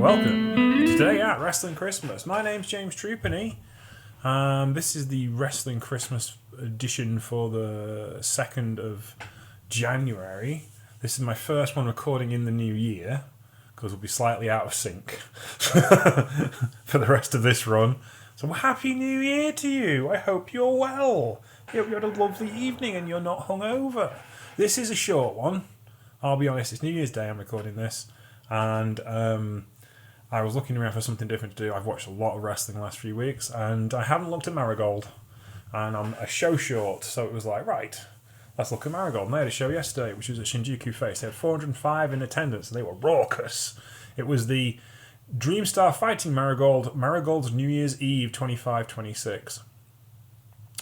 welcome. Today at Wrestling Christmas. My name's James Trupany. This is the Wrestling Christmas edition for the 2nd of January. This is my first one recording in the new year, because we'll be slightly out of sync for the rest of this run. So Happy New Year to you. I hope you're well. I hope you had a lovely evening and you're not hungover. This is a short one. I'll be honest, it's New Year's Day I'm recording this. And I was looking around for something different to do. I've watched a lot of wrestling the last few weeks, and I haven't looked at Marigold. And I'm a show short, so it was like, right, let's look at Marigold. And they had a show yesterday, which was at Shinjuku Face. They had 405 in attendance, and they were raucous. It was the Dreamstar Fighting Marigold's New Year's Eve 25-26.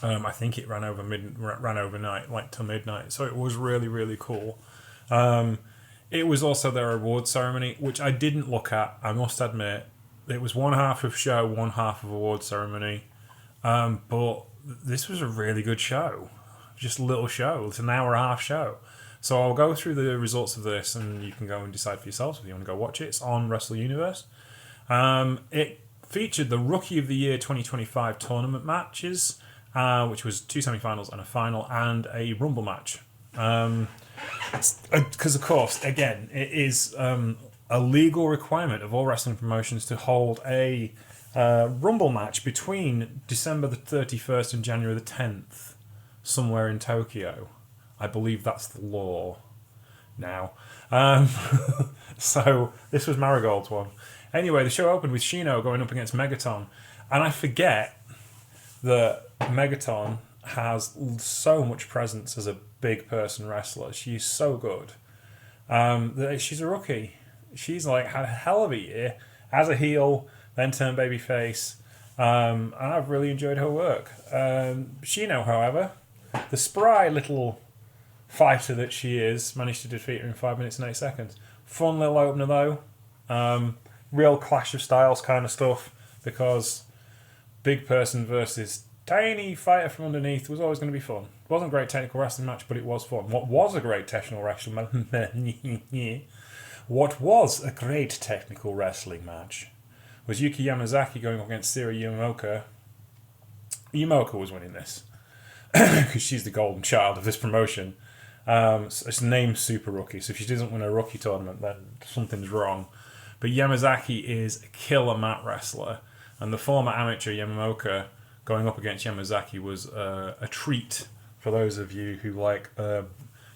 I think it ran overnight, like till midnight. So it was really, really cool. It was also their award ceremony, which I didn't look at, I must admit. It was one half of show, one half of award ceremony. But this was a really good show. Just a little show. It's an hour and a half show. So I'll go through the results of this and you can go and decide for yourselves if you want to go watch it. It's on Wrestle Universe. It featured the Rookie of the Year 2025 tournament matches, which was 2 semi-finals and a final, and a Rumble match. Because, of course, again, it is a legal requirement of all wrestling promotions to hold a Rumble match between December the 31st and January the 10th, somewhere in Tokyo. I believe that's the law now. So this was Marigold's one. Anyway, the show opened with Shino going up against Megaton. And I forget that Megaton has so much presence as a big person wrestler. She's so good. She's a rookie. She's like had a hell of a year as a heel, then turned babyface. And I've really enjoyed her work. Shino, however, the spry little fighter that she is, managed to defeat her in 5 minutes and 8 seconds. Fun little opener though. Real clash of styles kind of stuff, because big person versus tiny fighter from underneath was always going to be fun. It wasn't a great technical wrestling match, but it was fun. What was a great technical wrestling match was Yuki Yamazaki going up against Siri Yamaoka. Yamaoka was winning this because she's the golden child of this promotion. It's named Super Rookie, so if she doesn't win a rookie tournament, then something's wrong. But Yamazaki is a killer mat wrestler, and the former amateur Yamaoka going up against Yamazaki was a treat for those of you who like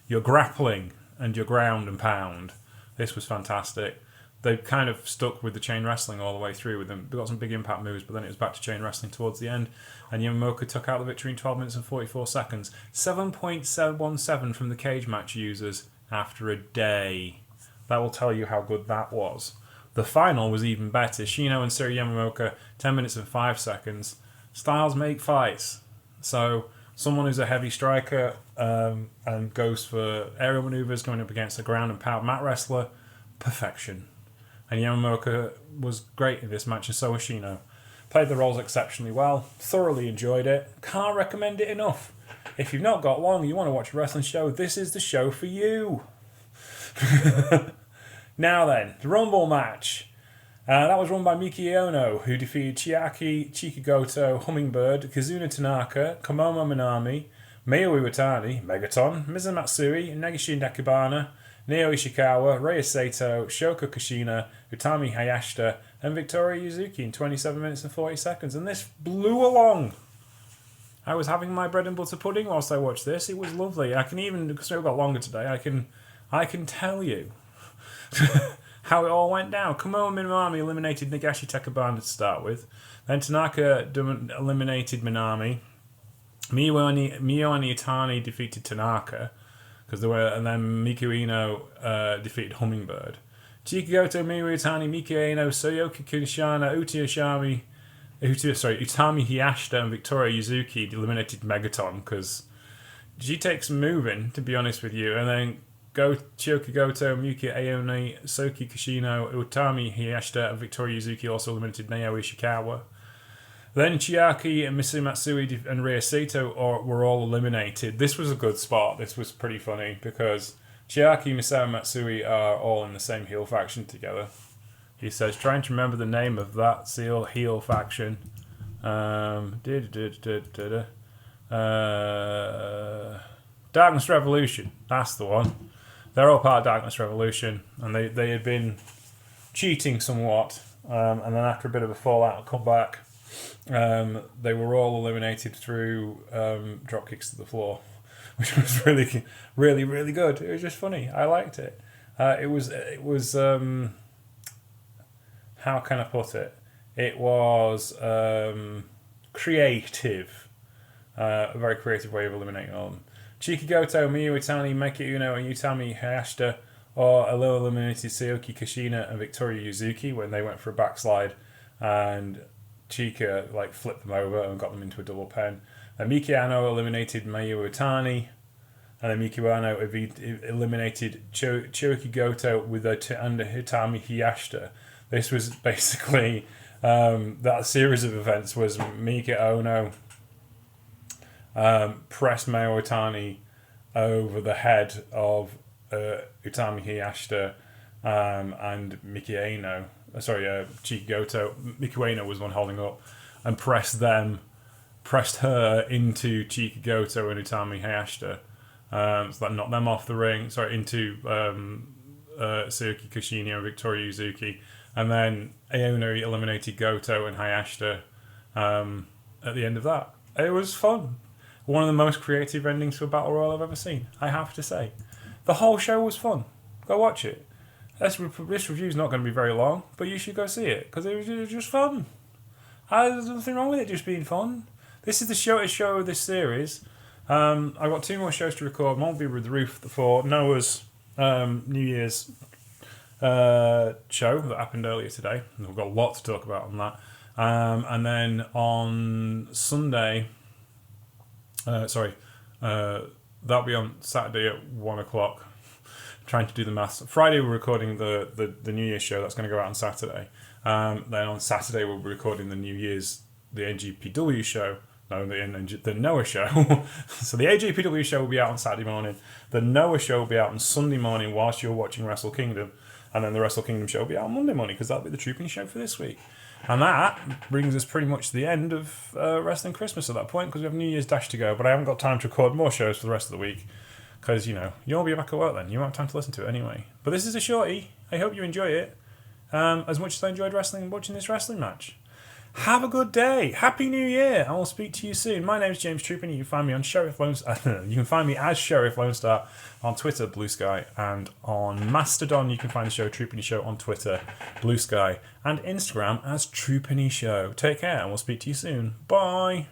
your grappling and your ground and pound. This was fantastic. They kind of stuck with the chain wrestling all the way through with them. They got some big impact moves, but then it was back to chain wrestling towards the end. And Yamaoka took out the victory in 12 minutes and 44 seconds. 7.717 from the cage match users after a day. That will tell you how good that was. The final was even better. Shino and Siri Yamaoka, 10 minutes and 5 seconds. Styles make fights. So someone who's a heavy striker and goes for aerial maneuvers going up against a ground and pound mat wrestler, perfection. And Yamaoka was great in this match, and so was Shino. Played the roles exceptionally well. Thoroughly enjoyed it. Can't recommend it enough. If you've not got long, you want to watch a wrestling show, this is the show for you. Now then, the Rumble match. That was run by Miki Ono, who defeated Chiaki, Chikagoto, Hummingbird, Kazuna Tanaka, Komomo Minami, Mayu Iwatani, Megaton, Mizu Matsui, Negishi Nakibana, Neo Ishikawa, Rei Sato, Shoko Kushina, Utami Hayashita, and Victoria Yuzuki in 27 minutes and 40 seconds. And this blew along. I was having my bread and butter pudding whilst I watched this. It was lovely. I can even, because I've got longer today, I can tell you how it all went down. Komomo Minami eliminated Nagashi Takabana to start with. Then Tanaka eliminated Minami. Mio and Itani defeated Tanaka. And then Miku Ino defeated Hummingbird. Chikagoto, Miyu Itani, Miku Ino, Soyoki Kunishana, Utami Hayashita, and Victoria Yuzuki eliminated Megaton because she takes moving, to be honest with you. And then Chikagoto, Miyuki Aoni, Soki Kishino, Utami Hayashita, and Victoria Yuzuki also eliminated Nao Ishikawa. Then Chiaki and Misu Matsui and Rei Sato were all eliminated. This was a good spot. This was pretty funny because Chiaki, Misao and Matsui are all in the same heel faction together. He says, trying to remember the name of that Seal heel faction. Darkness Revolution. That's the one. They're all part of Darkness Revolution, and they had been cheating somewhat, and then after a bit of a fallout, come back. They were all eliminated through drop kicks to the floor, which was really, really, really good. It was just funny. I liked it. It was. How can I put it? It was creative. A very creative way of eliminating all of them. Chiki Goto, Miyu Itani, Meki Uno, and Utami Hayashita or eliminated Sayoki Kashina and Victoria Yuzuki when they went for a backslide, and Chika flipped them over and got them into a double pen. And Miki Ano eliminated Miyu Itani, and then Miki Ano eliminated Chioki Goto with under Hitami Hayashita. This was basically that series of events was Miki Ono pressed Mayo Itani over the head of Utami Hayashita and Miki Ueno. Chiki Goto. Miki Ueno was the one holding up, and pressed her into Chiki Goto and Utami Hayashita. So that knocked them off the ring. Into Sayoki Kushina and Victoria Yuzuki. And then Aono eliminated Goto and Hayashita at the end of that. It was fun. One of the most creative endings to a Battle Royal I've ever seen, I have to say. The whole show was fun. Go watch it. This review's not going to be very long, but you should go see it, because it was just fun. There's nothing wrong with it just being fun. This is the shortest show of this series. I've got 2 more shows to record. One will be with the Roof for Noah's New Year's show that happened earlier today. We've got a lot to talk about on that. And then on Sunday, that'll be on Saturday at 1 o'clock. Trying to do the maths. Friday we're recording the New Year's show. That's going to go out on Saturday. Then on Saturday we'll be recording the NGPW show. No, the Noah show. So the AJPW show will be out on Saturday morning. The Noah show will be out on Sunday morning whilst you're watching Wrestle Kingdom. And then the Wrestle Kingdom show will be out on Monday morning, because that'll be the Trooping show for this week. And that brings us pretty much to the end of Wrestling Christmas at that point, because we have New Year's Dash to go. But I haven't got time to record more shows for the rest of the week, because, you'll be back at work then. You won't have time to listen to it anyway. But this is a shorty. I hope you enjoy it as much as I enjoyed watching this wrestling match. Have a good day. Happy New Year. I will speak to you soon. My name is James Troopin. You can find me on Sheriff Lone Star. You can find me as Sheriff Lone Star on Twitter, Blue Sky, and on Mastodon. You can find the show Troopany Show on Twitter, Blue Sky, and Instagram as Troopany Show. Take care, and we'll speak to you soon. Bye.